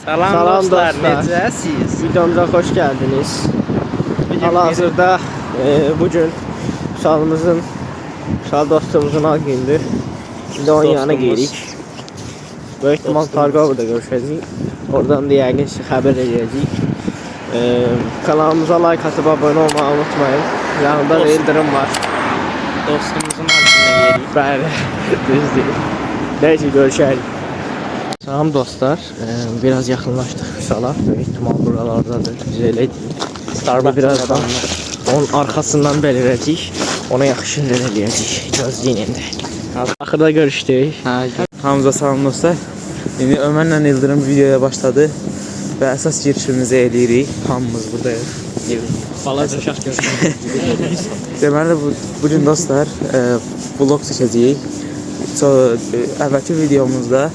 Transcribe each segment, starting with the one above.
Salam dostlar, necəsiz? Videomuza hoş geldiniz. Hal-hazırda bugün Uşal dostumuzun ad gündür. Biz de onun yanına gelirik. Böyük ihtimal Tarqa burada görüşəcəyik. Oradan da yəqin sizi xəbər edəcəyik. Kanalımıza like atıp abone olmayı unutmayın. Yanında da Yıldırım var. Dostumuzun adını yerik. Bəli, düzdür. Neyse görüşərik. Salam dostlar, biraz yaxınlaşdıq Uşala. Böyük ihtimal buralardadır. Biz elə Starbucks birazdan onun arkasından belirəcəyik. Ona yaxşı şeylər eləyəcəyik. Gözləyin indi. Axırda görüşdük. Hamza salam dostlar. İndi Ömer'lə Yıldırım videoya başladı və əsas girişimizi eləyirik. Hamımız buradayıq. Balaca uşaq görüşürük. Deməli bugün dostlar vlog çəkəcəyik. Əvvəlki videomuzda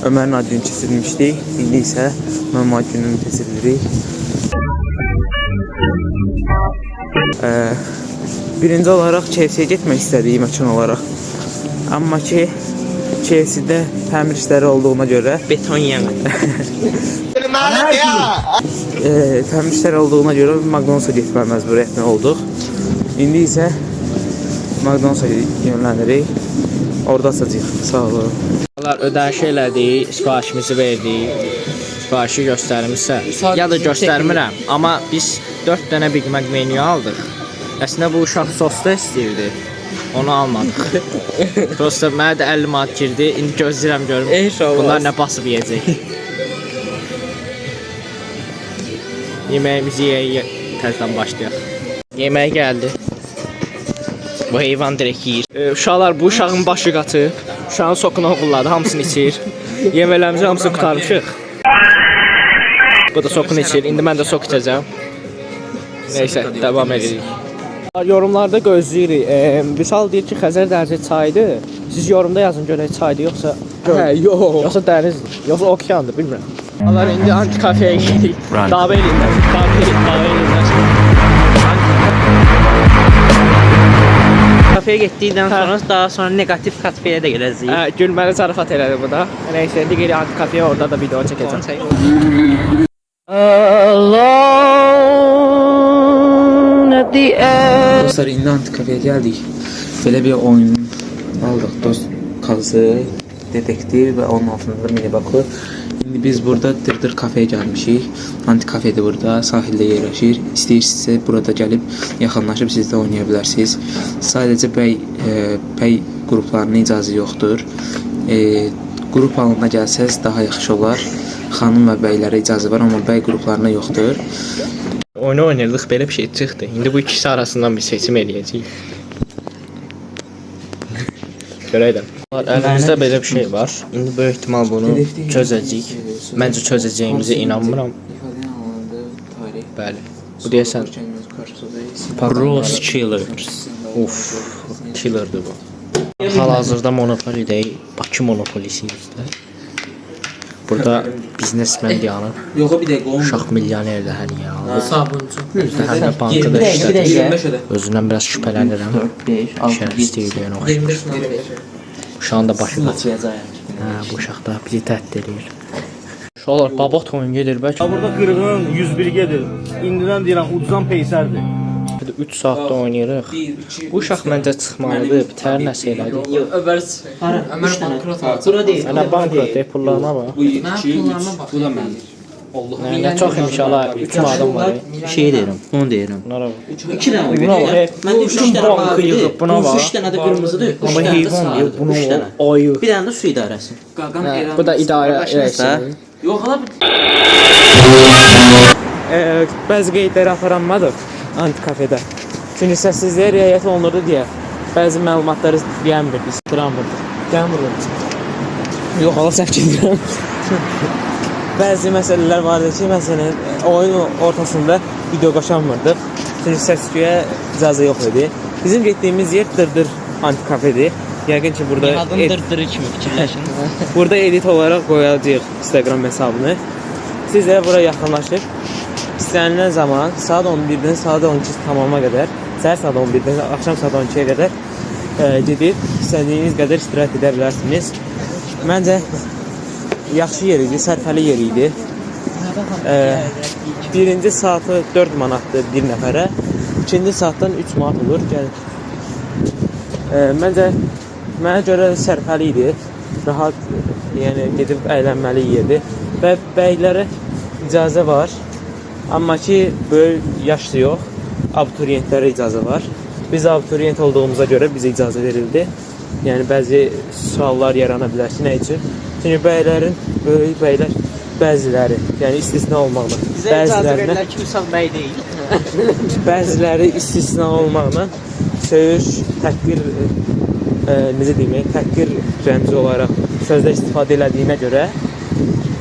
Ömer'in ad gününü keçirmişdik. İndi isə mənim ad günümü keçiririk. Birinci olaraq KFC-yə getmək istədik məkan olaraq. Amma ki KFC-də təmir işləri olduğuna görə Beton yemək. təmir işləri olduğuna görə McDonald's-a getməyə məcburiyyətində olduq. İndi isə McDonald's-a yönlənirik. Orada açacağıq. Sağ olun. Ödəniş elədik, sifarişimizi verdik. Sifarişi göstərmişsə, ya da göstərmirəm. Amma biz 4 dənə Big Mac menü aldıq. Əslində bu uşaq sos da istəyirdi. Onu almadıq. Prosta mənə də 50 manat girdi. İndi gözləyirəm görüm. Bunlar nə basıb yeyəcək. Yeməyimizi yeyək, təzədən başlayaq. Yemək gəldi. Bu heyvan direkt yeyir. Uşaqlar bu uşağın başı qatıb. Uşağın sokunu oğulladı, hamısını içir. Yeməklərimizi hamısını qutarmışıq. Bu da sokunu içir. İndi mən də sok içəcəm. Neysə, devam edirik. Yorumlarda gözləyirik. Misal deyir ki, Xəzər dənizi çaydır. Siz yorumda yazın görək çaydır yoxsa yox. Yoxsa dənizdir. Yoxsa okeandır, bilmirəm. Allah indi anti kafeye gedirik. Dava eləyirlər. Kafeye getdikdən sonra daha sonra negativ kafeye də gələcəyik. Gülməli zarafat elədi bu da. Neysə, indi geri anti kafeye orada da video çəkəcəm. Dostlar indi antikafeyə gəldik. Belə bir oyun aldıq. Dost kazı, detektiv və onun altında mini bakı. İndi biz burada Dırdır kafeyə gəlmişik. Antikafedir burada, sahildə yerləşir. İstəyirsinizsə burada gəlib yaxınlaşıb siz də oynaya bilərsiniz. Sadəcə bəy qruplarına icazə yoxdur. Qrup halında gəlsəz daha yaxşı olar. Xanım və bəylərə icazə var, amma bəy qruplarına yoxdur. Oyunu oynayırdıq, belə bir şey çıxdı. İndi bu ikisi arasından bir seçim eləyəcəyik. Görək də. Əlimizdə belə bir şey var. İndi böyük ehtimal bunu çözəcəyik. Məncə çözəcəyimizə inanmıram. Bəli. Bu deyəsən Rose Killer. Uf, killerdir bu. Hal-hazırda Monopoly-dəyi, Bakı Monopoly-siyizdə. Burada biznesmen dayanır. Yox, bir dəqiqə olmur. Uşaq milyonerdir hər yer alır. Sabunçu. Həm də bankada işlədir. Özündən biraz şübhələnirəm. Şərəf istəyir o. 25 manat. Uşağın da başı qaçır. Bu uşaq da bizi təhdid edir. Uşaqlar babat oyun gedir bəlkə. Burada qırğın 101 gedir. İndidən deyirəm ucuzdan peysərdir. 3 saatda oynayırıq. Bu uşaq məncə çıxmalıdır, bitər nəsə elədi. Bura deyil. Mənə bankrot pullarına bax. Bu da mənim. Nə çox imiş ala 3 madam var. Şey deyirəm, onu deyirəm. Bunlara bax. 2 dənə var. Buna bax. Məndə 3 dənə bankı var. yığıb buna bax. 3 dənə də qırmızıdır. Amma heyvan deyil, bunun ayı. Bir dənə də su idarəsi. Bu da idarə rəisi. Yox, hala Bəzi qeydləri aparanmadıq antikafedə. Çünki səssizliyə riayət olunurdu deyə bəzi məlumatları deyəmirdik, istiramirdік. Gəlmirdік. Yox, hala səhv gedirəm. Bəzi məsələlər vardı ki, məsələn, oyun ortasında video qaçanmırdıq. Çünki səs-küyə icazə yox idi. Bizim getdiyimiz yer Dırdır antikafedir. Yəqin ki, burada adın dırdırı kimi fikirləşin. burada edit olaraq qoyacağıq Instagram hesabını. Siz də bura yaxınlaşıb istənilən zaman saat 11-dən saat 12 tamama qədər, səhər saat 11-dən axşam saat 12-yə qədər gedib istədiyiniz qədər istirahət edə bilərsiniz. Məncə yaxşı yer idi, sərfəli yer idi. Birinci saatı 4 manatdır bir nəfərə. İkinci saatdan 3 manat olur. Gəlin. Məncə mənə görə sərfəli idi. Rahat, yəni gedib əylənməli yerdi. Və bəylərə icazə var. Amma ki böyük yaşlı yox. Abituriyentlərə icazə var. Biz abituriyent olduğumuza görə bizə icazə verildi. Yəni bəzi suallar yarana bilər ki, nə üçün? Çünki bəylərin, böyük bəylər bəziləri, yəni istisna olmaqla, bəzilərinə kimsə bəy deyil. bəziləri istisna olmaqla söyüş, təhqir, necə deyim, təhqir rəmzi olaraq sözdə istifadə elədiyinə görə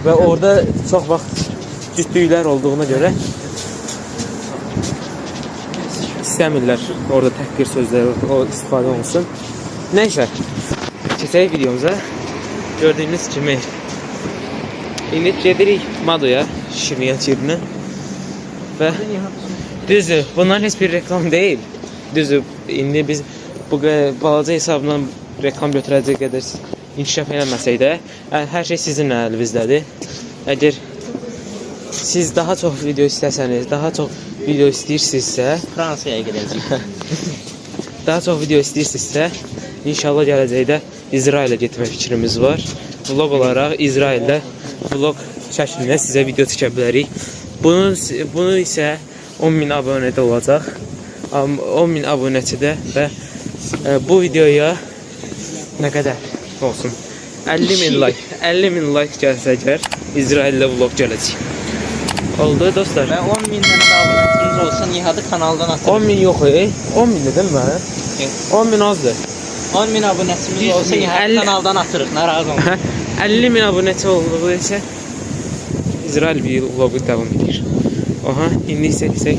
və orada çox vaxt cütlüklər olduğuna görə istəmirlər orada təhqir sözləri o istifadə olunsun. Neyse, keçək videomuza. Gördüyünüz kimi indi gedirik Madoya, şirniyyat yerinə və düzdür, bunlar heç bir reklam deyil. Düzdür, indi biz bu balaca hesabla reklam götürəcək qədər inkişaf eləməsək də, hər şey sizin əlinizdədir. Əgər siz daha çox video istəsəniz, daha çox video istəyirsinizsə, Fransaya gedəcəyik. daha çox video istəyirsinizsə, İnşallah gələcəkdə İsrailə getmək fikrimiz var. Vlog olaraq İsraildə vlog şəklində sizə video çəkə bilərik. Bunu isə 10.000 abunədə olacaq. 10.000 abunəçidə və bu videoya nə qədər olsun? 50.000 like. 50.000 like gəlsə əgər İsraildə vlog gələcək. Oldu dostlar. Və 10.000 dənə də abunətimiz olsa Nihadı kanaldan atırıq. 10.000 yox, 10.000 dedim mən. 10.000 azdır. 10.000 abunətimiz olsa Nihadı kanaldan atırıq, narazı olma. 50.000 abunəçi olduğu isə İsrail vlogu davam edir. Aha, indi isə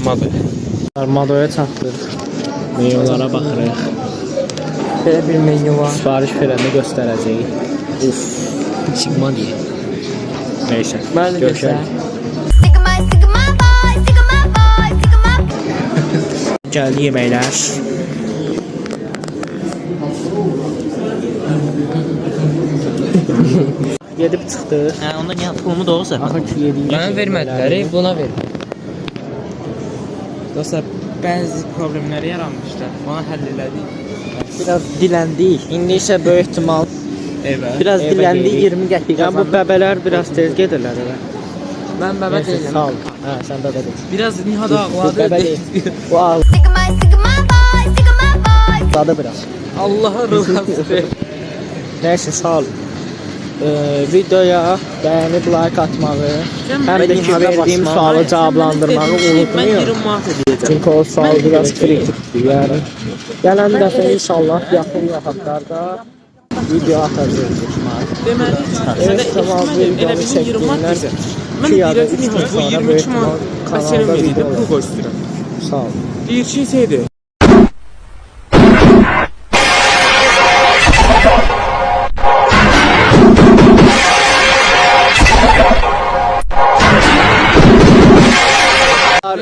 Madoya. Madoya çatdıq. Menyulara baxırıq. Belə bir menyu var. Sifariş verəndə göstərəcəyik. Uf, çıkma diye. Neyse. Ben de Görüşərik. Sigma, Sigma boy, Sigma boy, Sigma. Gəldi yeməklər. Gedib çıxdıq. Hə, onda Nihat pulumu da olsa. Axır ki yedik. Bana vermədilər, buna ver. Dostlar, bəzi problemləri yaranmışdı. Onu həll elədik. Biraz diləndik. İndi isə böyük ehtimal Evet. Biraz Evə diləndik, gedirik. 20 qəpik ya bu qazandık. bəbələr biraz tez gedirlər evə. Mən bəbə Neyse, deyiləm. sağ ol. Hə, sən də dedin. Biraz Nihat Bu ağladı. bəbə deyil. Bu Sigma, Sigma boy, Sigma boy. ağladı biraz. Allah'a rızası. Neyse, sağ ol. Videoya bəyənib like atmağı, həm də ki verdiyim sualı cavablandırmağı unutmayın. Mən 20 manat edəcəm. Çünki o sual biraz kritikdir. Yəni gələn dəfə inşallah yaxın vaxtlarda video atacağıq. Deməli, Evet, tamam, elə bizim 20 manat çəkdiyimlər bizə. Mən iki ya da deyirəm üç ki, gün bu sonra 22 böyük manat kanalda məsələn video verəcək, olur. pul qoy üstünə. Sağ ol. Deyir ki, şeydir.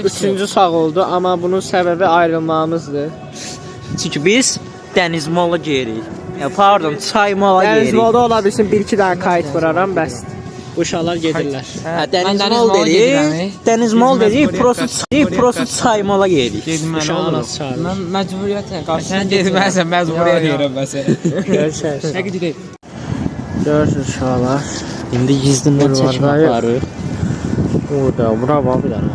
Üçüncü sağ oldu, amma bunun səbəbi ayrılmağımızdır. Çünki biz dəniz mola giyirik. Ya pardon, çay mola Dəniz giyirik. molda ola bilsin 1-2 dənə kayıt vuraram, bəs. Bu uşaqlar gedirlər. Hə, dəniz mol dedik. Dəniz mol dedik, prosto çay mola giyirik. Uşağı nasıl çağırır? Mən məcburiyyətlə qarşısına getməsən, məcburiyyət deyirəm mən sənə. Görüşürüz. Nə gedək? Görüşürüz uşaqlar. İndi gizlindən çəkim Buralarda- aparır. Burada, bura var bir dənə.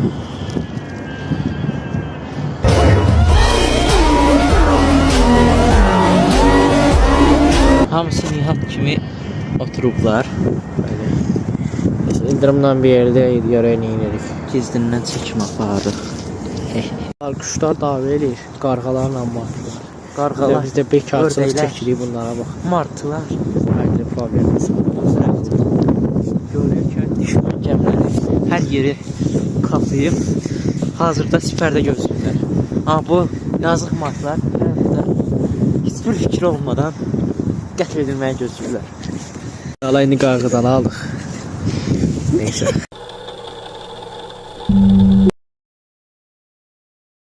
Hamısı Nihat kimi oturublar. İndirimlə bir yerdə görək nə edirik. Gizlindən çəkim aparır. Quşlar dava eləyir, qarğalarla martılar. Qarğalar, Biz də bekarçılıq ördəklər. çəkirik bunlara bax. martılar. Fərqli problemimiz var. Görür ki, düşman gəmiləri hər yeri kaplayıb hazırda sipərdə gözləyirlər. Amma bu yazıq martılar burada heç bir fikir olmadan qətl edilməyə gözləyirlər. Alayını qarğıdan aldıq. Neysə.